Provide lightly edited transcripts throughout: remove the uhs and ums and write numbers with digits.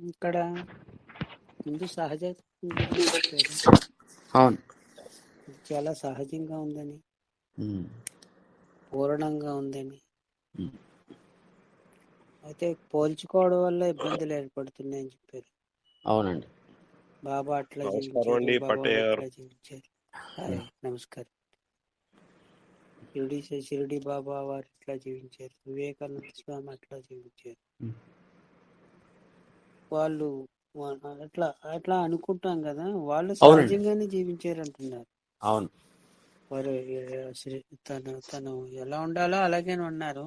ఇక్కడ ముందు సహజత్వం గురించి చెప్పారు. అవును. ఇది చాలా సహజంగా ఉందని, ఉమ్, పూర్ణంగా ఉందని, ఉమ్, అయితే పోల్చుకోవడం వల్ల ఇబ్బందులు ఏర్పడుతున్నాయని చెప్పారు. అవునండి. బాబా అట్లా నమస్కారం జీవించారు, అండి బాబా పట్టయ్య గారు. ఇట్లా జీవించారు. హాయ్, నమస్కారం. షిరిడి బాబా వారు ఇట్లా జీవించారు, వివేకానంద స్వామి అట్లా జీవించారు. ఉమ్, వాళ్ళు అట్లా అట్లా అనుకుంటాం కదా, వాళ్ళు అవునండి. సహజంగానే జీవించారు అంటున్నారు. అవును. వారు తను ఎలా ఉండాలో అలాగే ఉన్నారు.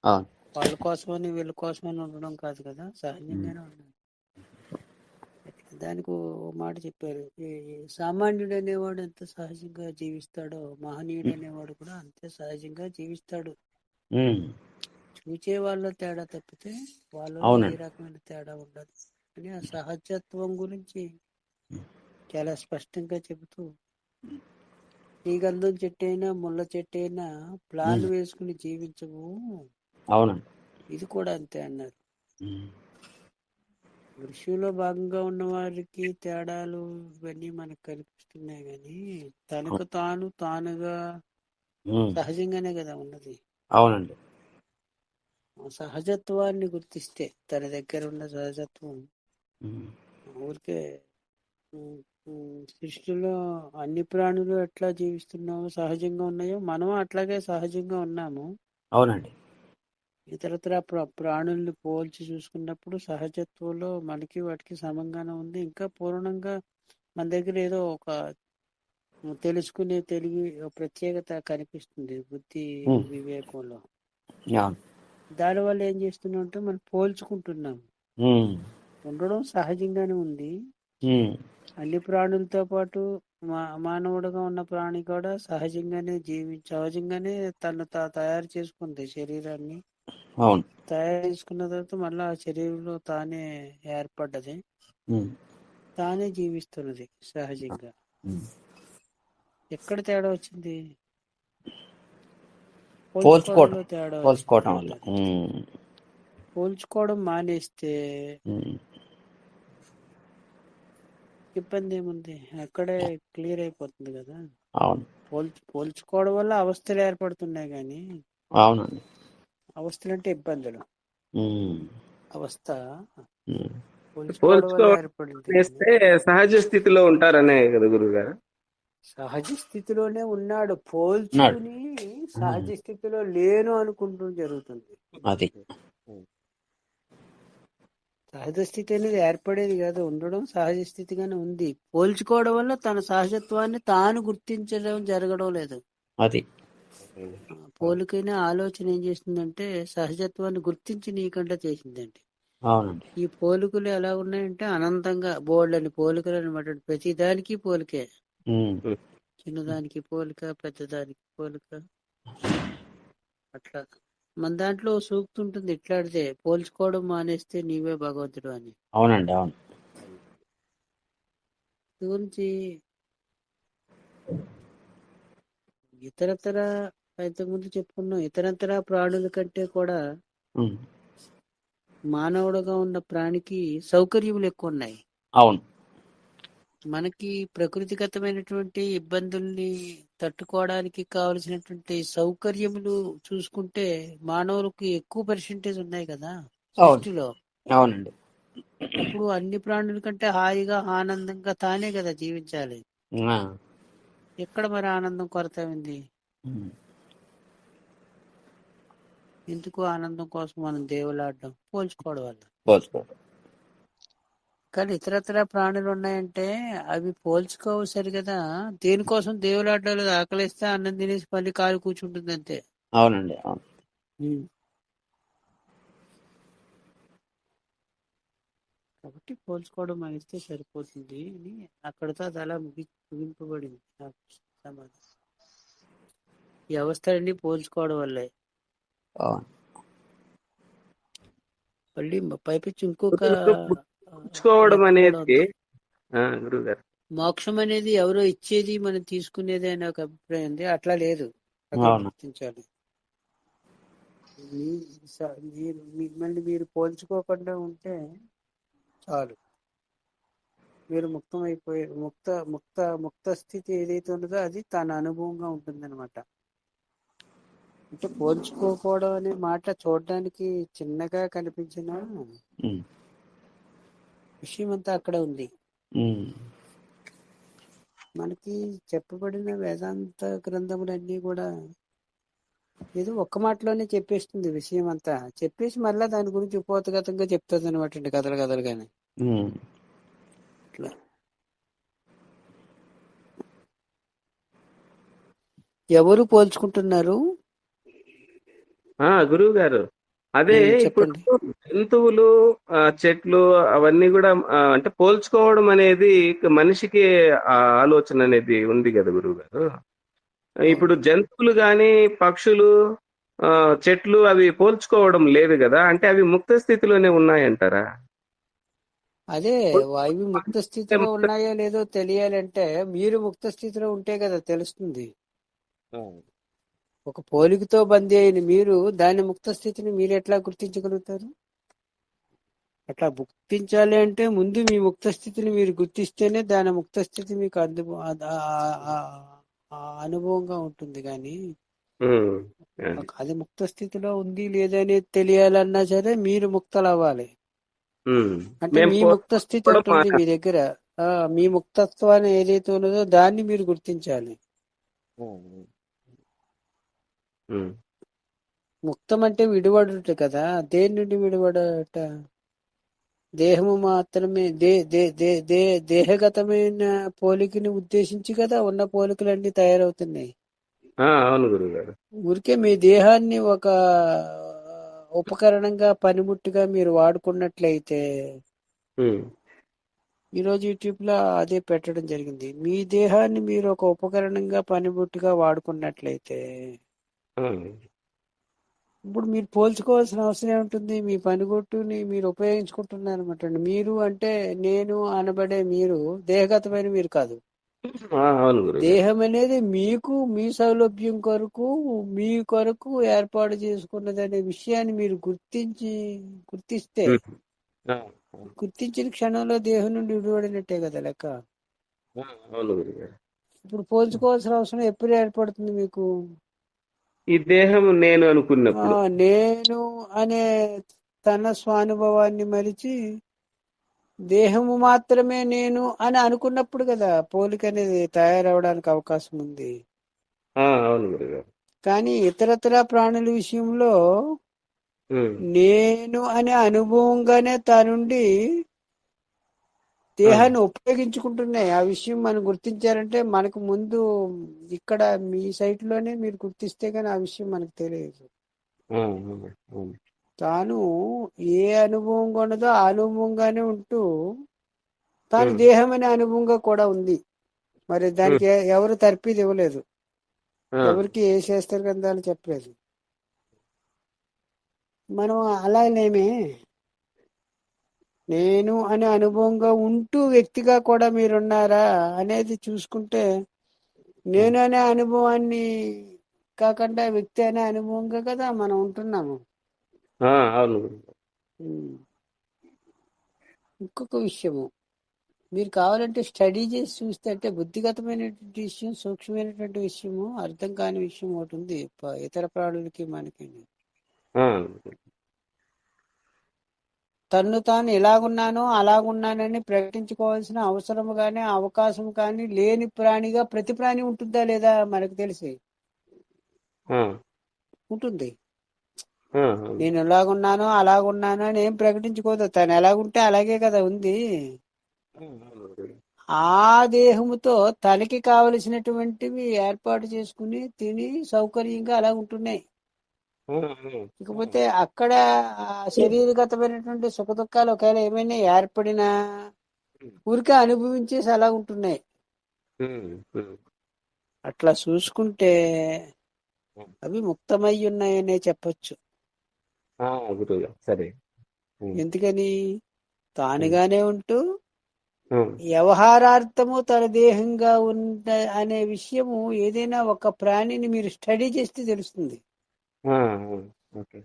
అవును. వాళ్ళ కోసమని వీళ్ళ కోసమని ఉండడం కాదు కదా, ఉమ్, సహజంగానే ఉన్నారు. దానికి ఓ మాట చెప్పారు, ఈ సామాన్యుడు అనేవాడు ఎంత సహజంగా జీవిస్తాడో మహనీయుడు అనేవాడు కూడా అంతే సహజంగా జీవిస్తాడు. ఉమ్, చూచే వాళ్ళ తేడా తప్పితే వాళ్ళలో ఏ అవునండి. రకమైన తేడా ఉండదు అని ఆ సహజత్వం గురించి చాలా స్పష్టంగా చెబుతూ, ఈ గంధం చెట్టు అయినా ముళ్ళ చెట్టు అయినా ప్లాన్ ఉమ్, వేసుకుని జీవించవు, అవునండి. ఇది కూడా అంతే అన్నారు. ఉమ్, కృషిలో భాగంగా ఉన్న వారికి తేడాలు ఇవన్నీ మనకు కనిపిస్తున్నాయి, కానీ తనకు తానుగా ఉమ్, సహజంగానే కదా ఉన్నది. అవునండి. ఆ సహజత్వాన్ని గుర్తిస్తే తన దగ్గర ఉన్న సహజత్వం ఉమ్, ఊరికే సృష్టిలో అన్ని ప్రాణులు ఎట్లా జీవిస్తున్నామో సహజంగా ఉన్నాయో మనం అట్లాగే సహజంగా ఉన్నాము. అవునండి. ఇతరత్ర ప్రాణుల్ని పోల్చి చూసుకున్నప్పుడు సహజత్వంలో మనకి వాటికి సమంగానే ఉంది. ఇంకా పూర్ణంగా మన దగ్గర ఏదో ఒక తెలుసుకునే తెలివి ప్రత్యేకత కనిపిస్తుంది బుద్ధి ఉమ్, వివేకంలో. అవును. దానివల్ల ఏం చేస్తున్నాం అంటే మనం పోల్చుకుంటున్నాం. ఉమ్, ఉండడం సహజంగానే ఉంది. ఉమ్, అన్ని ప్రాణులతో పాటు మానవుడిగా ఉన్న ప్రాణి కూడా సహజంగానే తను తయారు చేసుకుంది శరీరాన్ని. అవును. తయారు చేసుకున్న తర్వాత మళ్ళీ ఆ శరీరంలో తానే ఏర్పడ్డది, ఉమ్, తానే జీవిస్తున్నది సహజంగా. ఉమ్, ఎక్కడ తేడా వచ్చింది? పోల్చుకోవటం పోల్చుకోవడంలో తేడా వచ్చింది పోల్చుకోవటం వల్ల. అంటారు. పోల్చుకోవడం మానేస్తే ఉమ్, ఇబ్బంది ఏముంది, అక్కడే క్లియర్ అయిపోతుంది కదా. అవును. పోల్చుకోవడం వల్ల అవస్థలు ఏర్పడుతున్నాయి, కానీ అవునండి. అవస్థలు అంటే ఇబ్బందులు. ఉమ్, అవస్థ ఉమ్, పోల్చుకోవడం వల్ల పోల్చుకోవడం ఏర్పడింది, కానీ చేస్తే సహజ స్థితిలో ఉంటారనే కదా గురుగారు. సహజ స్థితిలోనే ఉన్నాడు. ఉన్నాడు. పోల్చుకుని ఉమ్, సహజ స్థితిలో లేను అనుకుంటూ జరుగుతుంది. అది. సహజ స్థితి అనేది ఏర్పడేది కాదు, ఉండడం సహజ స్థితిగానే ఉంది. పోల్చుకోవడం వల్ల తన సహజత్వాన్ని తాను గుర్తించడం జరగడం లేదు. అది. పోలికైన ఆలోచన ఏం చేస్తుందంటే సహజత్వాన్ని గుర్తించి నీకంటే చేసిందండి. అవునండి. ఈ పోలికలు ఎలా ఉన్నాయంటే అనంతంగా బోల్డని పోలికలు అనమాట. ప్రతి దానికి పోలికే, ఉమ్, చిన్నదానికి పోలిక, పెద్దదానికి పోలిక. అట్లా మన దాంట్లో సూక్తి ఉంటుంది, ఇట్లాడితే పోల్చుకోవడం మానేస్తే నీవే భగవంతుడు అని. అవునండి. అవును. ఇది గురించి ఇతరతర ఇంతకుముందు చెప్పుకున్నాం, ఇతరతర ప్రాణుల కంటే కూడా ఉమ్, మానవుడుగా ఉన్న ప్రాణికి సౌకర్యములు ఎక్కువ ఉన్నాయి. అవును. మనకి ప్రకృతిగతమైనటువంటి ఇబ్బందుల్ని తట్టుకోవడానికి కావలసినటువంటి సౌకర్యములు చూసుకుంటే మానవులకు ఎక్కువ పర్సెంటేజ్ ఉన్నాయి కదా అవును. సృష్టిలో. అవునండి. అప్పుడు అన్ని ప్రాణుల కంటే హాయిగా ఆనందంగా తానే కదా జీవించాలి. ఆ, ఎక్కడ మరి ఆనందం కొరత ఉంది? ఉమ్, ఎందుకు ఆనందం కోసం మనం దేవులాడడం? పోల్చుకోవడం వల్ల. పోల్చుకోవటం. కానీ ఇతరత్ర ప్రాణులు ఉన్నాయంటే అవి పోల్చుకోవు సరి కదా. దేనికోసం దేవులాడ్డాలు, ఆకలిస్తే అన్నం తినేసి మళ్ళీ కాలు కూర్చుంటుంది అంతే. అవునండి. అవును. ఉమ్. కాబట్టి పోల్చుకోవడం మానేస్తే సరిపోతుంది అని అక్కడితో అది అలా ముగింపబడింది ఆ సమాధానం. ఈ అవస్థలన్నీ పోల్చుకోవడం వల్లే. అవును. మళ్ళీ పైపించి ఇంకొక పోల్చుకోవడం లెక్క కూడా అనేది ఉంది. గురుగారు, మోక్షం అనేది ఎవరో ఇచ్చేది మనం తీసుకునేది అనే ఒక అభిప్రాయం ఉంది. అట్లా లేదు, అదే అవును. గుర్తించాలి. మిమ్మల్ని మీరు పోల్చుకోకుండా ఉంటే చాలు, మీరు ముక్తమైపోయే ముక్త ముక్త ముక్త స్థితి ఏదైతే ఉన్నదో అది తన అనుభవంగా ఉంటుందన్నమాట. అంటే పోల్చుకోకపోవడం అనే మాట చూడడానికి చిన్నగా కనిపించిన ఉమ్, విషయం అంతా అక్కడ ఉంది. ఉమ్, మనకి చెప్పబడిన వేదాంత గ్రంథములన్నీ కూడా ఏదో ఒక్క మాటలోనే చెప్పేస్తుంది విషయం అంతా. చెప్పేసి మళ్ళీ దాని గురించి ఉపోద్ఘాతంగా చెప్తుంది అనమాట అండి, కథలు కథలుగానే. ఉమ్. ఇట్లా ఎవరు పోల్చుకుంటున్నారు? గురువు గారు, అదే ఇప్పుడు చెప్పండి. జంతువులు, చెట్లు అవన్నీ కూడా అంటే పోల్చుకోవడం అనేది మనిషికి ఆ ఆలోచన అనేది ఉంది కదా గురువు గారు. ఇప్పుడు అవును. జంతువులు గాని, పక్షులు, ఆ చెట్లు అవి పోల్చుకోవడం లేదు కదా, అంటే అవి ముక్త స్థితిలోనే ఉన్నాయంటారా? అదే అవి ముక్త స్థితిలో ముక్త- ఉన్నాయో లేదో తెలియాలంటే మీరు ముక్త స్థితిలో ఉంటే కదా తెలుస్తుంది. ఒక పోలికతో బందీ అయిన మీరు దాని ముక్త స్థితిని మీరు ఎట్లా గుర్తించగలుగుతారు? అట్లా గుర్తించాలి అంటే ముందు మీ ముక్త స్థితిని మీరు గుర్తిస్తేనే దాని ముక్త స్థితి మీకు అనుభవంగా ఉంటుంది. కానీ ఉమ్, అది. అది ముక్త స్థితిలో ఉంది లేదనేది తెలియాలన్నా సరే మీరు ముక్తలు అవ్వాలి. ఉమ్. అంటే మేము మీ ముక్త స్థితి పోల్చుకోవడం ఒకటి ఉంది మీ దగ్గర. మీ ముక్తత్వాన్ని ఏదైతే ఉన్నదో దాన్ని మీరు గుర్తించాలి. ఉమ్. ముక్తం అంటే విడివడుట కదా. దేని నుండి విడివడట? దేహము మాత్రమే దేహగతమైన పోలికని ఉద్దేశించి కదా ఉన్న పోలికలన్నీ తయారవుతున్నాయి. అవును గురువు గారు. ఊరికే మీ దేహాన్ని ఒక ఉపకరణంగా పనిముట్టుగా మీరు వాడుకున్నట్లయితే, ఉమ్. ఈరోజు యూట్యూబ్లో అదే పెట్టడం జరిగింది. మీ దేహాన్ని మీరు ఒక ఉపకరణంగా పనిముట్టుగా వాడుకున్నట్లయితే ఆ. ఇప్పుడు మీరు పోల్చుకోవాల్సిన అవసరం ఏముంటుంది? మీ పనిగొట్టుని మీరు ఉపయోగించుకుంటున్నారు అనమాట అండి. మీరు అంటే నేను అనబడే మీరు దేహగతమైన మీరు కాదు. అవును గురువు గారు. దేహం అనేది మీకు మీ సౌలభ్యం కొరకు మీ కొరకు ఏర్పాటు చేసుకున్నదనే విషయాన్ని మీరు గుర్తిస్తే ఉమ్. ఆ, గుర్తించిన క్షణంలో దేహం నుండి విడిపడినట్టే కదా లెక్క. అవును గురువు గారు. ఇప్పుడు పోల్చుకోవాల్సిన అవసరం ఎప్పుడు ఏర్పడుతుంది మీకు? ఈ దేహం నేను అనుకున్నప్పుడు. నేను అనే తన స్వానుభవాన్ని మరిచి దేహము మాత్రమే నేను అని అనుకున్నప్పుడు కదా పోలిక అనేది తయారవడానికి అవకాశం ఉంది. అవును గురువు గారు. కానీ ఇతరతర ప్రాణుల విషయంలో ఉమ్. నేను అనే అనుభవంగానే తనుండి దేహాన్ని ఉపయోగించుకుంటున్నాయి. ఆ విషయం మనం గుర్తించారంటే మనకు ముందు ఇక్కడ మీ సైట్ లోనే మీరు గుర్తిస్తే కానీ ఆ విషయం మనకు తెలియదు. అవును. తాను ఏ అనుభవం కొన్నదో ఆ అనుభవంగానే ఉంటూ తాను ఉమ్. దేహం అనే అనుభవంగా కూడా ఉంది. మరి దానికి ఉమ్. ఎవరు తర్పీదు ఇవ్వలేదు, ఆ. ఎవరికి ఏ శాస్త్ర గ్రంథాలు చెప్పలేదు. మనం అలానేమే నేను అనే అనుభవంగా ఉంటూ వ్యక్తిగా కూడా మీరున్నారా అనేది చూసుకుంటే, నేను అనే అనుభవాన్ని కాకుండా వ్యక్తి అనే అనుభవంగా కదా మనం ఉంటున్నాము. అవును గురువు గారు. ఉమ్. ఇంకొక విషయము మీరు కావాలంటే స్టడీ చేసి చూస్తే, అంటే బుద్ధిగతమైనటువంటి విషయం, సూక్ష్మమైనటువంటి విషయము, అర్థం కాని విషయం ఒకటి ఉంది ఇతర ప్రాణులకి మనకి. ఆ. తన్ను తాను ఎలాగున్నానో అలాగున్నానని ప్రకటించుకోవాల్సిన అవసరం కానీ అవకాశం కానీ లేని ప్రాణిగా ప్రతి ప్రాణి ఉంటుందా లేదా మనకు తెలిసి ఆ. ఉంటుంది. అవును. నేను ఎలాగున్నానో అలాగున్నానో అని ఏం ప్రకటించుకోదు. తను ఎలాగుంటే అలాగే కదా ఉంది. అవును గురువు. ఆ దేహముతో తనకి కావలసినటువంటివి ఏర్పాటు చేసుకుని తిని సౌకర్యంగా అలా ఉంటున్నాయి. ఇకపోతే అక్కడ శరీరగతమైనటువంటి సుఖ దుఃఖాలు ఒకవేళ ఏమైనా ఏర్పడినా ఊరికే అనుభవించేసి అలా ఉంటున్నాయి. అట్లా చూసుకుంటే అవి ముక్తమై ఉన్నాయనే చెప్పొచ్చు. గురువు గారు. సరే. ఎందుకని తానుగానే ఉంటూ ఉమ్. వ్యవహారార్థము తన దేహంగా ఉన్న అనే విషయము ఏదైనా ఒక ప్రాణిని మీరు స్టడీ చేస్తే తెలుస్తుంది. ఓకే.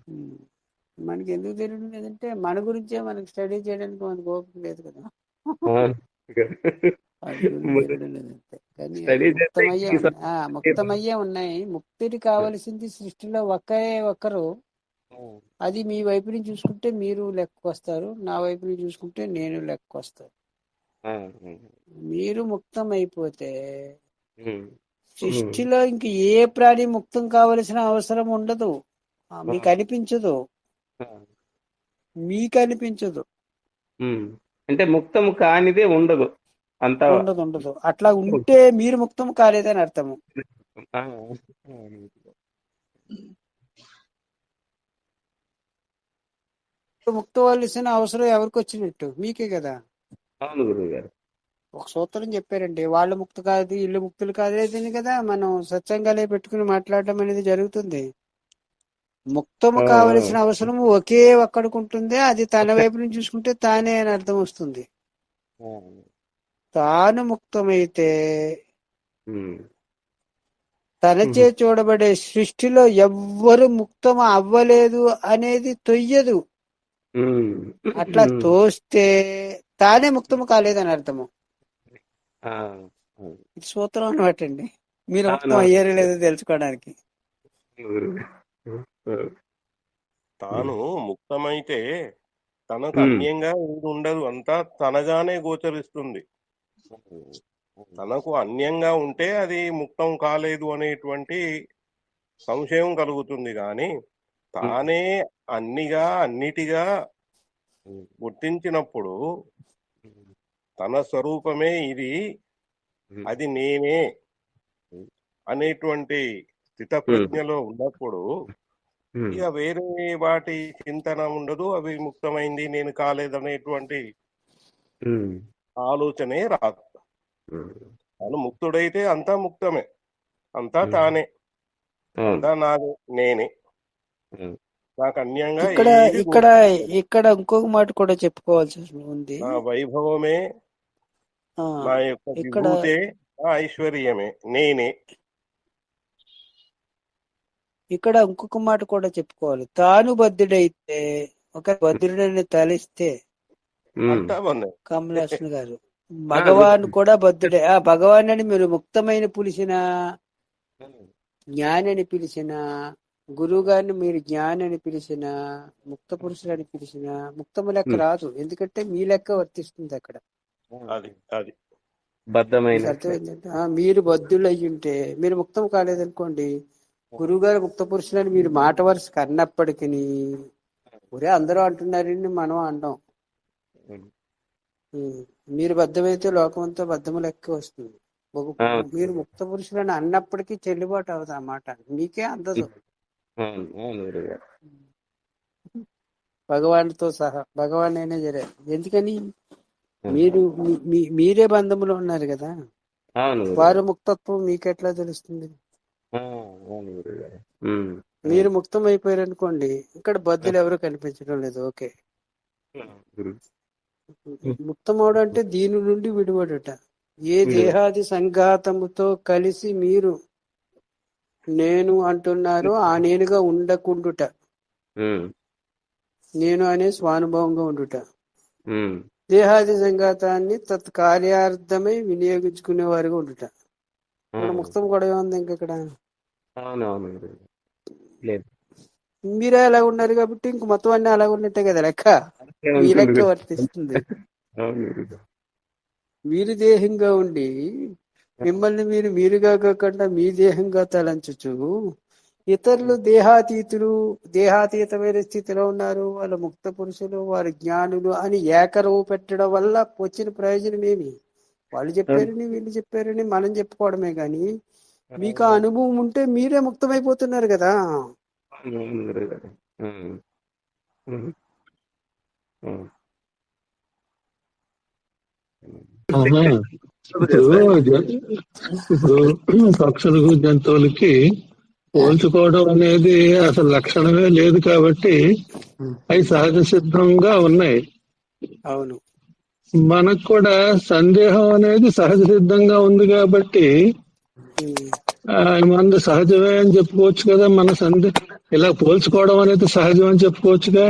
మన మనకి ఎందుకు తెలియడం లేదంటే మన గురించే మనకి స్టడీ చేయడానికి మనకు ఓపిక లేదు కదా. అవును. వాటి గురించి తెలియడం లేదంటే. కానీ స్టడీ అవి చేస్తే ముక్తమయ్యే ఈ ఉన్నాయి. ముక్తమయ్యే ఉన్నాయి. ముక్తికి కావలసింది సృష్టిలో ఒకే ఒక్కరు. అది మీ వైపు నుంచి చూసుకుంటే మీరు లెక్కకు వస్తారు, నా వైపు నుంచి చూసుకుంటే నేను లెక్కకు వస్తాను. మీరు ముక్తం అయిపోతే సృష్టిలో ఇంక ఏ ప్రాణి ముక్తం కావలసిన అవసరం ఉండదు. మీకు అనిపించదు, మీకు అనిపించదు. అంటే ముక్తం కానిదే ఉండదు అంతా. ఉండదు. అట్లా ఉంటే మీరు ముక్తం కాలేదని అర్థము. ముక్తవలసిన అవసరం ఎవరికి వచ్చినట్టు? మీకే కదా. అవును గురువు గారు. ఒక సూత్రం చెప్పారండి, వాళ్ళు ముక్త కాదు ఇల్లు ముక్తులు కాదేదని కదా మనం సత్సంగాలే పెట్టుకుని మాట్లాడడం అనేది జరుగుతుంది. ముక్తము కావలసిన అవసరం ఒకే ఒక్కడికి ఉంటుంది. అది తన వైపు నుంచి చూసుకుంటే తానే అని అర్థం వస్తుంది. తాను ముక్తమైతే తనచే చూడబడే సృష్టిలో ఎవ్వరు ముక్తం అవ్వలేదు అనేది తొయ్యదు. అట్లా తోస్తే తానే ముక్తము కాలేదని అర్థము. ఇది సూత్రం అనమాట అండి, మీరు ముక్తం అయ్యారో లేదో తెలుసుకోవడానికి. తాను ముక్తమైతే తనకు అన్యంగా ఏది ఉండదు, అంతా తనగానే గోచరిస్తుంది. తనకు అన్యంగా ఉంటే అది ముక్తం కాలేదు అనేటువంటి సంశయం కలుగుతుంది. కానీ తానే అన్నిటిగా గుర్తించినప్పుడు తన స్వరూపమే ఇది, అది నేనే అనేటువంటి స్థిత ప్రజ్ఞలో ఉన్నప్పుడు ఇక వేరే వాటి చింతన ఉండదు. అవి ముక్తమైంది నేను కాలేదనేటువంటి ఆలోచనే రాదు. తను ముక్తుడైతే అంతా ముక్తమే, అంతా తానే, అంతా నాదే, నేనే, నాకు అన్యంగా ఇక్కడ ఇంకొక మాట కూడా చెప్పుకోవాల్సి ఉంది. నా వైభవమే, నా యొక్క విభూతే, నా ఐశ్వర్యమే నేనే. ఇక్కడ ఇంకొక మాట కూడా చెప్పుకోవాలి. తాను బద్ధుడైతే ఒక బద్ధుడని తలిస్తే కమలాసన్ గారు భగవాన్ కూడా బద్ధుడే. ఆ భగవాన్ అని మీరు ముక్తమైన పిలిచిన, జ్ఞాని అని పిలిచిన, గురువు గారిని మీరు జ్ఞాని అని పిలిచిన, ముక్త పురుషుడు అని పిలిచిన ముక్తము లెక్క రాదు. ఎందుకంటే మీ లెక్క వర్తిస్తుంది అక్కడ. మీరు బద్ధులు అయ్యి ఉంటే మీరు ముక్తం కాలేదనుకోండి, గురువు గారు ముక్త పురుషులని మీరు మాట వరుసకు అన్నప్పటికీ ఒరే అందరూ అంటున్నారని మనం అంటాం. మీరు బద్ధమైతే లోకం అంతా బద్ధము లెక్క వస్తుంది. మీరు ముక్త పురుషులని అన్నప్పటికీ చెల్లుబాటు అవుతుంది ఆ మాట, మీకే అందదు. భగవాన్తో సహా భగవాన్ అయినా సరే. ఎందుకని మీరే బంధములో ఉన్నారు కదా. వారు ముక్తత్వం మీకెట్లా తెలుస్తుంది? మీరు ముక్తం అయిపోయారు అనుకోండి, ఇక్కడ బద్ధులు ఎవరు కనిపించడం లేదు. ఓకే, ముక్తమవడం అంటే దీని నుండి విడిపడుట. ఏ దేహాది సంఘాతముతో కలిసి మీరు నేను అంటున్నారో ఆ నేనుగా ఉండకుండుట, నేను అనే స్వానుభవంగా ఉండుట. దేహాది సంఘాతాన్ని తత్కార్యార్థమై వినియోగించుకునే వారిగా ఉండుట. ఇక్కడ ముక్తం కూడా ఉంది. ఇంకక్కడ మీరే అలా ఉన్నారు కాబట్టి ఇంక మొత్తం అన్ని అలా ఉన్నట్టే కదా లెక్క. మీ లెక్క వర్తిస్తుంది. మీరు దేహంగా ఉండి మిమ్మల్ని మీరుగా కాకుండా మీ దేహంగా తలంచు ఇతరులు దేహాతీతమైన స్థితిలో ఉన్నారు, వాళ్ళ ముక్త పురుషులు, వారి జ్ఞానులు అని ఏకరవు పెట్టడం వల్ల వచ్చిన ప్రయోజనం ఏమి? వాళ్ళు చెప్పారని వీళ్ళు చెప్పారని మనం చెప్పుకోవడమే. కానీ మీకు ఆ అనుభవం ఉంటే మీరే ముక్తమైపోతున్నారు కదా. ఇప్పుడు పక్షులకు జంతువులకి పోల్చుకోవడం అనేది అసలు లక్షణమే లేదు కాబట్టి అవి సహజ సిద్ధంగా ఉన్నాయి. అవును, మనకు కూడా సందేహం అనేది సహజ సిద్ధంగా ఉంది కాబట్టి మన సహజమే అని చెప్పుకోవచ్చు కదా. మన ఇలా పోల్చుకోవడం అనేది సహజం అని చెప్పుకోవచ్చుగా.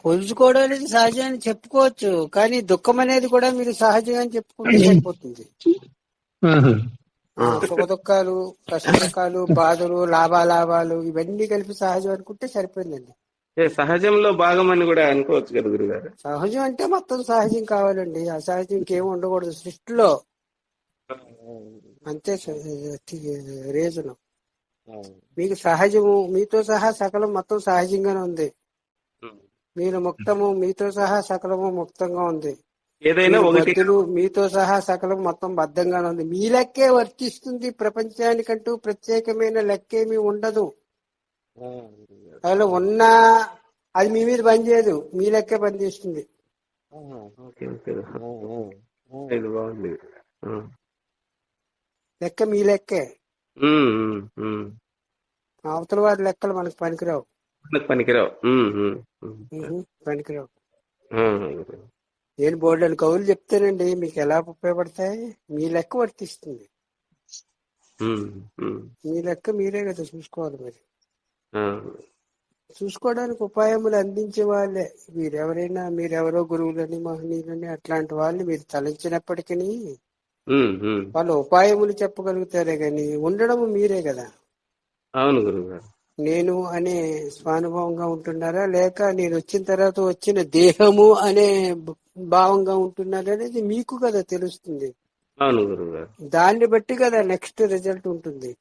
పోల్చుకోవడం అనేది సహజం అని చెప్పుకోవచ్చు, కానీ దుఃఖం అనేది కూడా మీరు సహజంగా అని చెప్పుకుంటే సరిపోతుంది. ఆహా. సుఖ దుఃఖాలు, కష్ట సుఖాలు, బాధలు, లాభాలాభాలు ఇవన్నీ కలిపి సహజం అనుకుంటే సరిపోయిందండి. సహజంలో భాగం అని కూడా అనుకోవచ్చు కదా గురుగారు. సహజం అంటే మొత్తం సహజం కావాలండి, అసహజం ఇంకేం ఉండకూడదు సృష్టిలో. అంతే రీజను. మీకు సహజము, మీతో సహా సకలం మొత్తం సహజంగానే ఉంది. మీరు ముక్తము, మీతో సహా సకలము ముక్తంగా ఉంది. ఏదైనా ఒకటి బద్ధులు, మీతో సహా సకలం మొత్తం బద్ధంగానే ఉంది. మీ లెక్కే వర్తిస్తుంది. ప్రపంచానికంటూ ప్రత్యేకమైన లెక్కేమీ ఉండదు. అలా ఉన్నా అది మీ మీద పనిచేయదు, మీ లెక్కే పనిచేస్తుంది. బాగుంది. లెక్క మీ లెక్కే. అవతల వారి లెక్కలు మనకు పనికిరావు. పనికిరావు. నేను బోర్డు కవులు చెప్తానండి, మీకు ఎలా ఉపయోగపడతాయి. మీ లెక్క వర్తిస్తుంది. మీ లెక్క మీరే కదా చూసుకోవాలి. మరి చూసుకోవడానికి ఉపాయములు అందించే వాళ్ళే మీరెవరో గురువులని, మహనీయులని అట్లాంటి వాళ్ళు మీరు తలంచినప్పటికీ వాళ్ళు ఉపాయములు చెప్పగలుగుతారే గాని ఉండడము మీరే కదా. అవును గురుగారు. నేను అనే స్వానుభవంగా ఉంటున్నారా, లేక నేను వచ్చిన తర్వాత వచ్చిన దేహము అనే భావంగా ఉంటున్నారా అనేది మీకు కదా తెలుస్తుంది. అవును గురుగారు. దాన్ని బట్టి కదా నెక్స్ట్ రిజల్ట్ ఉంటుంది.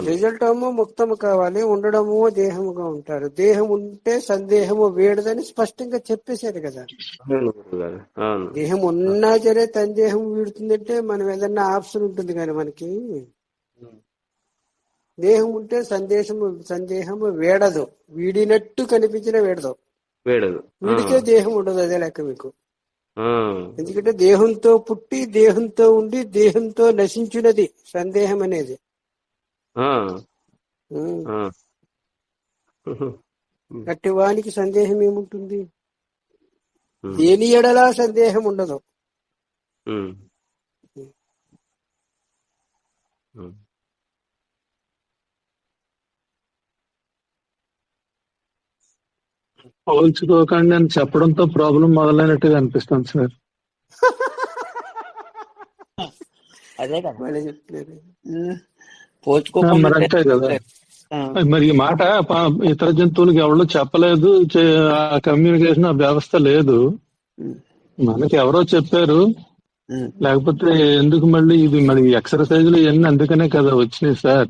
రిజల్ట్ ఏమో ముక్తము కావాలి, ఉండడము దేహముగా ఉంటారు. దేహం ఉంటే సందేహము వీడదని స్పష్టంగా చెప్పేశారు కదా. దేహం ఉన్నా సరే సందేహం వీడుతుందంటే మనం ఏదన్నా ఆప్షన్ ఉంటుంది కానీ మనకి దేహం ఉంటే సందేహము వీడదు. వీడినట్టు కనిపించిన వీడదు. వీడికే దేహం ఉండదు. అదే లెక్క మీకు. ఎందుకంటే దేహంతో పుట్టి దేహంతో ఉండి దేహంతో నశించున్నది సందేహం అనేది. గట్టి వానికి సందేహం ఏముంటుంది? దేని ఎడలా సందేహం ఉండదు. పోల్చుకోకండి అని చెప్పడంతో ప్రాబ్లం మొదలైనట్టుగా అనిపిస్తుంది సార్. అదే కదా వాళ్ళే చెప్తున్నారు. మరి అంతే కదా. మరి ఈ మాట ఇతర జంతువులకు ఎవరో చెప్పలేదు, ఆ కమ్యూనికేషన్ ఆ వ్యవస్థ లేదు. మనకి ఎవరో చెప్పారు. లేకపోతే ఎందుకు మళ్ళీ ఇది మరి ఎక్సర్సైజ్లు ఇవన్నీ అందుకనే కదా వచ్చినాయి సార్.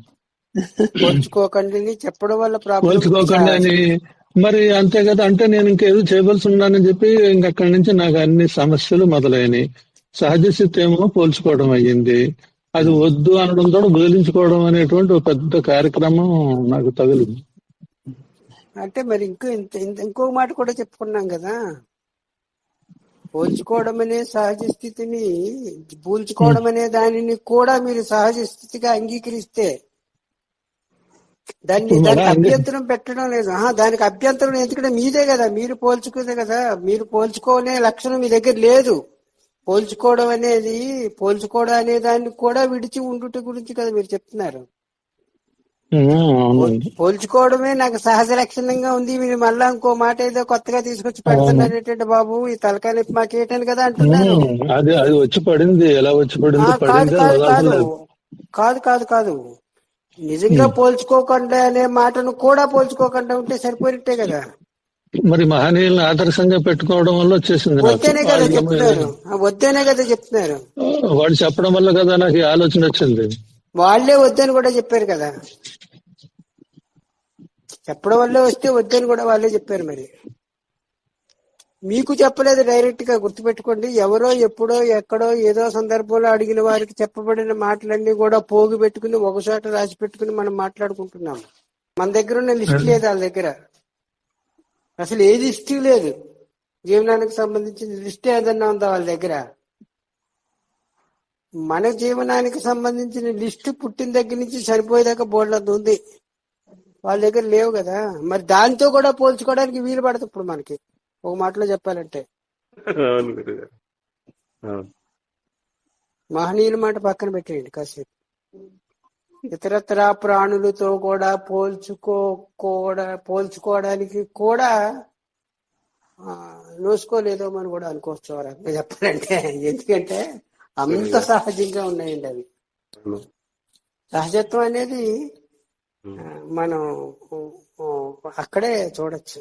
పోల్చుకోకండి చెప్పడం వల్ల పోల్చుకోకండి అని మరి అంతే కదా. అంటే నేను ఇంకేదో చేయవలసి ఉన్నానని చెప్పి ఇంకక్కడి నుంచి నాకు అన్ని సమస్యలు మొదలైనవి. సహజ స్థితి ఏమో పోల్చుకోవడం అయ్యింది. అది వద్దు అనడంతో బదిలించుకోవడం అనేటువంటి ఒక పెద్ద కార్యక్రమం నాకు తగిలింది. అంటే మరి ఇంకో మాట కూడా చెప్పుకున్నాం కదా. పోల్చుకోవడం అనే సహజ స్థితిని, పోల్చుకోవడం అనే దానిని కూడా మీరు సహజ స్థితిగా అంగీకరిస్తే దానికి అభ్యంతరం పెట్టడం లేదు. దానికి అభ్యంతరం ఎందుకంటే మీదే కదా, మీరు పోల్చుకునే కదా. మీరు పోల్చుకోనే లక్షణం మీ దగ్గర లేదు. పోల్చుకోవడం అనే దాన్ని కూడా విడిచి ఉండుట గురించి కదా మీరు చెప్తున్నారు. పోల్చుకోవడమే నాకు సహజ లక్షణంగా ఉంది. మీరు మళ్ళా ఇంకో మాట ఏదో కొత్తగా తీసుకొచ్చి పెడుతున్నారేంటంటే బాబు ఈ తలకాయ నొప్పి మాకేటని కదా అంటున్నారు. అది వచ్చి పడింది. ఎలా వచ్చి పడింది? కాదు నిజంగా పోల్చుకోకుండా అనే మాటను కూడా పోల్చుకోకుండా ఉంటే సరిపోయినట్టే కదా. మరి మహనీయులను ఆదర్శంగా పెట్టుకోవడం వల్ల వచ్చేసింది. వద్దనే కదా చెప్తున్నారు. వాళ్ళు చెప్పడం వల్ల కదా నాకు ఈ ఆలోచన వచ్చింది. వాళ్లే వద్దని కూడా చెప్పారు కదా. చెప్పడం వల్లే వస్తే వద్దని కూడా వాళ్ళే చెప్పారు. మరి మీకు చెప్పలేదు డైరెక్ట్ గా. గుర్తుపెట్టుకోండి, ఎవరో ఎప్పుడో ఎక్కడో ఏదో సందర్భంలో అడిగిన వారికి చెప్పబడిన మాటలన్నీ కూడా పోగు పెట్టుకుని ఒకచోట రాసి పెట్టుకుని మనం మాట్లాడుకుంటున్నాం. మన దగ్గర ఉన్న లిస్ట్ లేదు వాళ్ళ దగ్గర. అసలు ఏది లిస్టు లేదు. జీవనానికి సంబంధించిన లిస్ట్ ఏదన్నా ఉందా వాళ్ళ దగ్గర? మన జీవనానికి సంబంధించిన లిస్టు పుట్టిన దగ్గర నుంచి చనిపోయేదాకా బోర్డులంత ఉంది. వాళ్ళ దగ్గర లేవు కదా. మరి దాంతో కూడా పోల్చుకోవడానికి వీలు పడదు ఇప్పుడు మనకి, ఒక మాటలో చెప్పాలంటే. మహనీయుల మాట పక్కన పెట్టేయండి కాసేపు. ఇతరత్ర ప్రాణులతో కూడా పోల్చుకోవడానికి కూడా నోసుకోలేదో మనం కూడా అనుకోవచ్చు చెప్పాలంటే. ఎందుకంటే అంత సహజంగా ఉన్నాయండి అవి. సహజత్వం అనేది మనం అక్కడే చూడొచ్చు.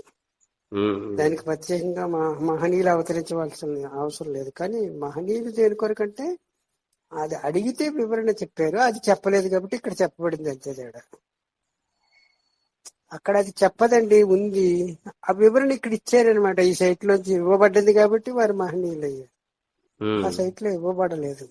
దానికి ప్రత్యేకంగా మహనీయులు అవతరించవలసిన అవసరం లేదు. కానీ మహనీయులు దేని కొరకంటే అది అడిగితే వివరణ చెప్పారు, అది చెప్పలేదు కాబట్టి ఇక్కడ చెప్పబడింది అంతే తేడా. అక్కడ అది చెప్పదండి, ఉంది. ఆ వివరణ ఇక్కడ ఇచ్చారనమాట. ఈ సైట్ లోంచి ఇవ్వబడ్డది కాబట్టి వారు మహనీయులు అయ్యారు. ఆ సైట్ లో ఇవ్వబడలేదు.